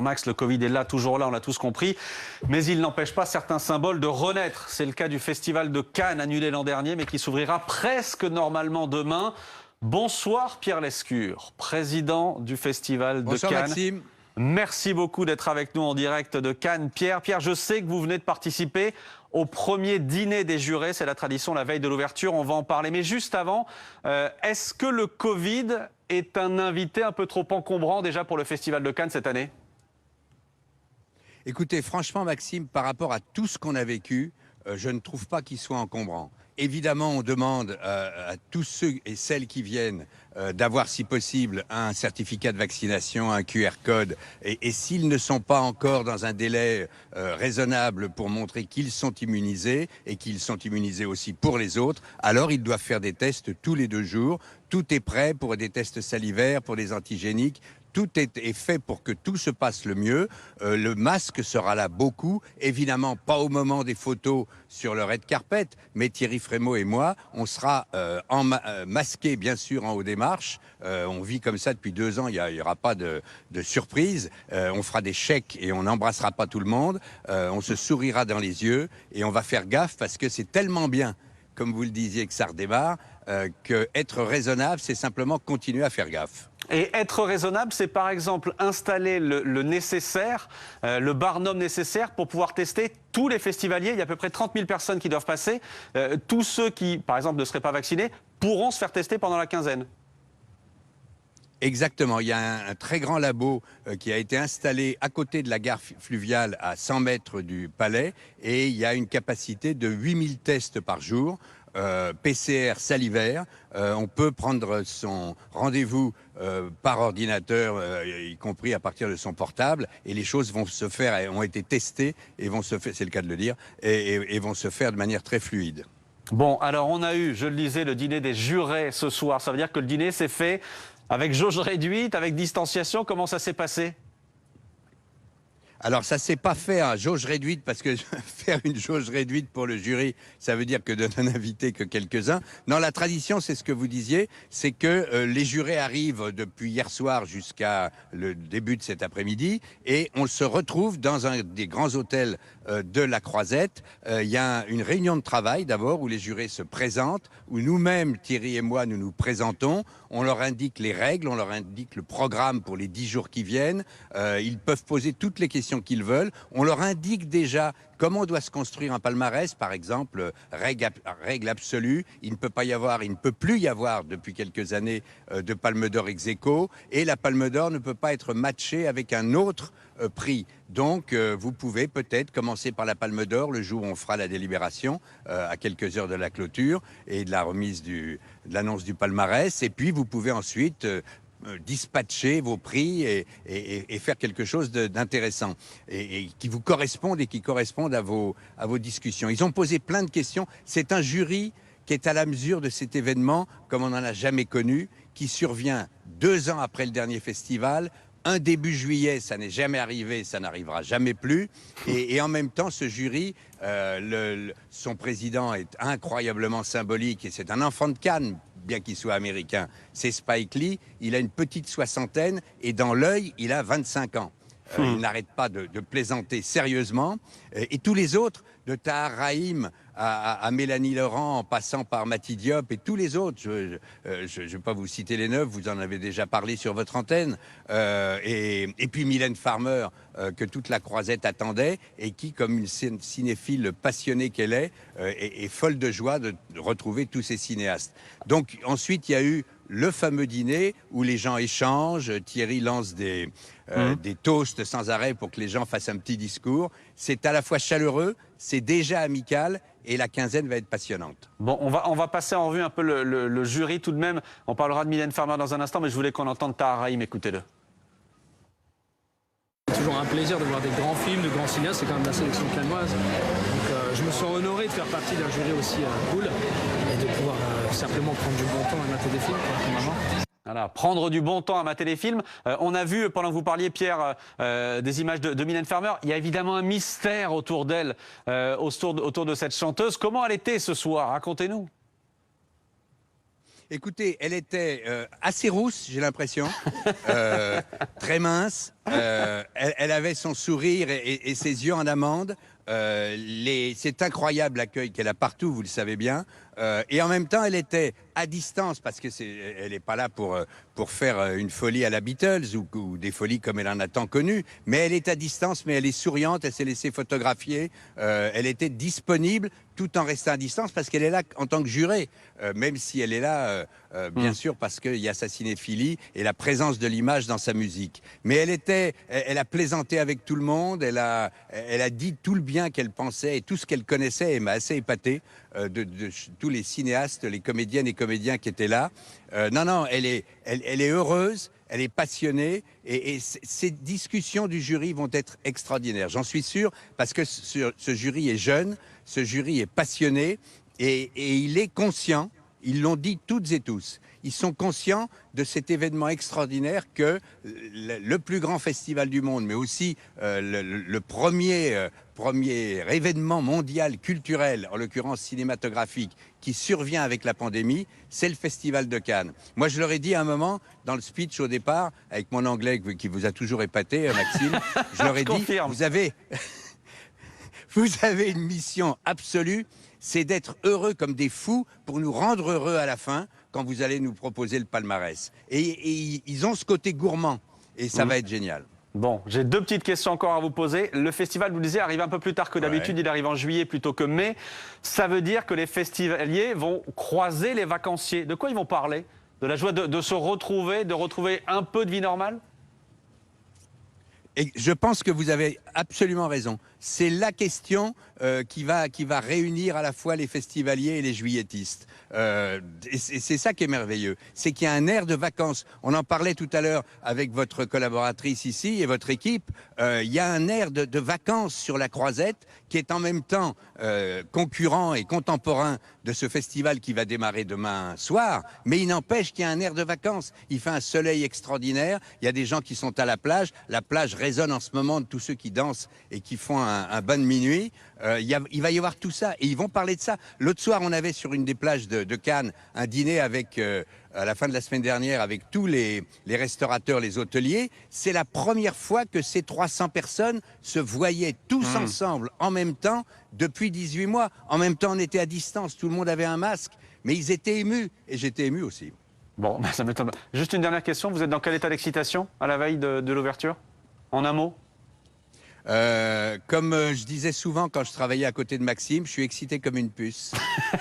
Max, le Covid est là, toujours là, on l'a tous compris. Mais il n'empêche pas certains symboles de renaître. C'est le cas du Festival de Cannes, annulé l'an dernier, mais qui s'ouvrira presque normalement demain. Bonsoir Pierre Lescure, président du Festival de Bonsoir Cannes. Maxime. Merci beaucoup d'être avec nous en direct de Cannes. Pierre, je sais que vous venez de participer au premier dîner des jurés. C'est la tradition, la veille de l'ouverture. On va en parler. Mais juste avant, est-ce que le Covid est un invité un peu trop encombrant déjà pour le Festival de Cannes cette année ? Écoutez, franchement Maxime, par rapport à tout ce qu'on a vécu, je ne trouve pas qu'il soit encombrant. Évidemment, on demande à tous ceux et celles qui viennent d'avoir, si possible, un certificat de vaccination, un QR code. Et s'ils ne sont pas encore dans un délai raisonnable pour montrer qu'ils sont immunisés et qu'ils sont immunisés aussi pour les autres, alors ils doivent faire des tests tous les 2 jours. Tout est prêt pour des tests salivaires, pour des antigéniques. Tout est fait pour que tout se passe le mieux. Le masque sera là beaucoup. Évidemment, pas au moment des photos sur le red carpet, mais Thierry Frémaux et moi, on sera masqués, bien sûr, en haut des marches. On vit comme ça depuis 2 ans, il n'y aura pas de surprise. On fera des chèques et on n'embrassera pas tout le monde. On se sourira dans les yeux et on va faire gaffe parce que c'est tellement bien, comme vous le disiez, que ça redémarre, que être raisonnable, c'est simplement continuer à faire gaffe. Et être raisonnable, c'est par exemple installer le nécessaire, le barnum nécessaire pour pouvoir tester tous les festivaliers. Il y a à peu près 30 000 personnes qui doivent passer. Tous ceux qui, par exemple, ne seraient pas vaccinés pourront se faire tester pendant la quinzaine. Exactement. Il y a un très grand labo qui a été installé à côté de la gare fluviale à 100 mètres du palais et il y a une capacité de 8000 tests par jour. PCR salivaire, on peut prendre son rendez-vous par ordinateur, y compris à partir de son portable, et les choses vont se faire, ont été testées et vont se faire, c'est le cas de le dire, et vont se faire de manière très fluide. Bon, alors on a eu, je le disais, le dîner des jurés ce soir. Ça veut dire que le dîner s'est fait avec jauge réduite, avec distanciation. Comment ça s'est passé ? Alors, ça s'est pas fait à jauge réduite parce que faire une jauge réduite pour le jury, ça veut dire que de n'inviter que quelques-uns. Non, la tradition, c'est ce que vous disiez, c'est que les jurés arrivent depuis hier soir jusqu'à le début de cet après-midi et on se retrouve dans un des grands hôtels de la Croisette. Il y a une réunion de travail d'abord où les jurés se présentent, où nous-mêmes, Thierry et moi, nous nous présentons. On leur indique les règles, on leur indique le programme pour les 10 jours qui viennent. Ils peuvent poser toutes les questions qu'ils veulent. On leur indique déjà comment doit se construire un palmarès, par exemple, règle absolue. Il ne peut plus y avoir depuis quelques années de Palme d'Or ex aequo, et la Palme d'Or ne peut pas être matchée avec un autre prix. Donc, vous pouvez peut-être commencer par la Palme d'Or le jour où on fera la délibération, à quelques heures de la clôture et de la remise de l'annonce du palmarès. Et puis, vous pouvez ensuite dispatcher vos prix et faire quelque chose d'intéressant et qui vous corresponde et qui corresponde à vos discussions. Ils ont posé plein de questions. C'est un jury qui est à la mesure de cet événement comme on n'en a jamais connu, qui survient 2 ans après le dernier festival. Un début juillet, ça n'est jamais arrivé, ça n'arrivera jamais plus. Et en même temps, ce jury, son président est incroyablement symbolique et c'est un enfant de Cannes, bien qu'il soit américain. C'est Spike Lee, il a une petite soixantaine et dans l'œil, il a 25 ans. Il n'arrête pas de plaisanter sérieusement. Et tous les autres, de Tahar Rahim à Mélanie Laurent, en passant par Mati Diop et tous les autres, je ne vais pas vous citer les 9, vous en avez déjà parlé sur votre antenne, et puis Mylène Farmer, que toute la Croisette attendait, et qui, comme une cinéphile passionnée qu'elle est folle de joie de retrouver tous ces cinéastes. Donc ensuite, il y a eu le fameux dîner où les gens échangent, Thierry lance des toasts sans arrêt pour que les gens fassent un petit discours. C'est à la fois chaleureux, c'est déjà amical et la quinzaine va être passionnante. Bon, on va passer en revue un peu le jury tout de même. On parlera de Mylène Farmer dans un instant, mais je voulais qu'on entende Tahar Rahim. Écoutez-le. C'est toujours un plaisir de voir des grands films, de grands cinéastes, c'est quand même la sélection cannoise. Donc je me sens honoré de faire partie d'un jury aussi cool et de pouvoir simplement prendre du bon temps et mater des films comme maman. Voilà, prendre du bon temps à mater les films. On a vu, pendant que vous parliez, Pierre, des images de Mylène Farmer. Il y a évidemment un mystère autour d'elle, autour de cette chanteuse. Comment elle était ce soir? Racontez-nous. Écoutez, elle était assez rousse, j'ai l'impression, très mince, Elle avait son sourire et ses yeux en amande. C'est incroyable l'accueil qu'elle a partout, vous le savez bien. Et en même temps, elle était à distance, parce que elle n'est pas là pour faire une folie à la Beatles ou des folies comme elle en a tant connu. Mais elle est à distance, mais elle est souriante, elle s'est laissée photographier. Elle était disponible tout en restant à distance, parce qu'elle est là en tant que jurée, même si elle est là, bien sûr, parce qu'il y a sa cinéphilie et la présence de l'image dans sa musique. Mais elle a plaisanté avec tout le monde, elle a dit tout le bien qu'elle pensait et tout ce qu'elle connaissait, et m'a assez épaté de tous les cinéastes, les comédiennes et comédiens qui étaient là. Non, elle est heureuse, elle est passionnée, et ces discussions du jury vont être extraordinaires. J'en suis sûr, parce que ce jury est jeune, ce jury est passionné, et il est conscient, ils l'ont dit toutes et tous, ils sont conscients de cet événement extraordinaire que le plus grand festival du monde, mais aussi le premier événement mondial culturel, en l'occurrence cinématographique, qui survient avec la pandémie, c'est le Festival de Cannes. Moi, je leur ai dit à un moment, dans le speech au départ, avec mon anglais qui vous a toujours épaté, Maxime, je leur ai dit, vous avez une mission absolue, c'est d'être heureux comme des fous pour nous rendre heureux à la fin quand vous allez nous proposer le palmarès. Et ils ont ce côté gourmand, et ça va être génial. Bon, j'ai 2 petites questions encore à vous poser. Le festival, vous le disiez, arrive un peu plus tard que d'habitude. Il arrive en juillet plutôt que mai. Ça veut dire que les festivaliers vont croiser les vacanciers. De quoi ils vont parler? De la joie de se retrouver, de retrouver un peu de vie normale? Et je pense que vous avez absolument raison. C'est la question qui va réunir à la fois les festivaliers et les juilletistes. Et c'est ça qui est merveilleux. C'est qu'il y a un air de vacances. On en parlait tout à l'heure avec votre collaboratrice ici et votre équipe. Il y a un air de vacances sur la Croisette qui est en même temps concurrent et contemporain de ce festival qui va démarrer demain soir. Mais il n'empêche qu'il y a un air de vacances. Il fait un soleil extraordinaire. Il y a des gens qui sont à la plage. La plage résonne en ce moment de tous ceux qui dansent et qui font un bain de minuit. Il va y avoir tout ça et ils vont parler de ça. L'autre soir, on avait sur une des plages de Cannes un dîner avec, à la fin de la semaine dernière, avec tous les restaurateurs, les hôteliers. C'est la première fois que ces 300 personnes se voyaient tous ensemble en même temps depuis 18 mois. En même temps, on était à distance, tout le monde avait un masque, mais ils étaient émus et j'étais ému aussi. Bon, ça m'étonne. Juste une dernière question. Vous êtes dans quel état d'excitation à la veille de l'ouverture? En un mot? Comme je disais souvent quand je travaillais à côté de Maxime, je suis excité comme une puce.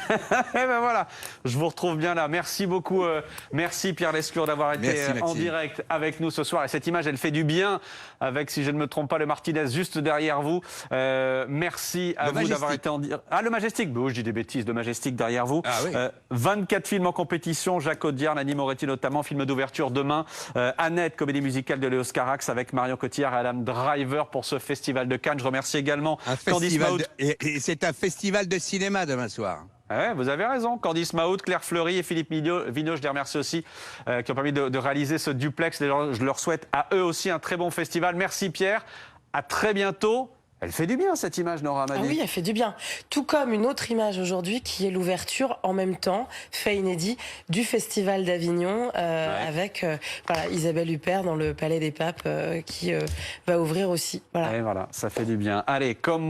Eh ben voilà, je vous retrouve bien là. Merci beaucoup. Merci Pierre Lescure d'avoir été en direct avec nous ce soir. Et cette image, elle fait du bien avec, si je ne me trompe pas, le Martinez juste derrière vous. Merci à vous d'avoir été en direct. Ah, le Majestic. Oh, je dis des bêtises, le Majestic derrière vous. Ah, oui. 24 films en compétition. Jacques Audiard, Nanny Moretti notamment. Film d'ouverture demain. Annette, comédie musicale de Léos Carax avec Marion Cotillard et Adam Driver pour ce festival de Cannes. Je remercie également Candice Mahout. Et c'est un festival de cinéma demain soir. Ouais, vous avez raison. Candice Mahout, Claire Fleury et Philippe Vigneault, je les remercie aussi, qui ont permis de réaliser ce duplex. Je leur souhaite à eux aussi un très bon festival. Merci Pierre. À très bientôt. Elle fait du bien cette image, Nora Amadi. Ah oui, elle fait du bien. Tout comme une autre image aujourd'hui qui est l'ouverture en même temps, fait inédit, du Festival d'Avignon avec voilà, Isabelle Huppert dans le Palais des Papes qui va ouvrir aussi. Voilà. Et voilà, ça fait du bien. Allez, comme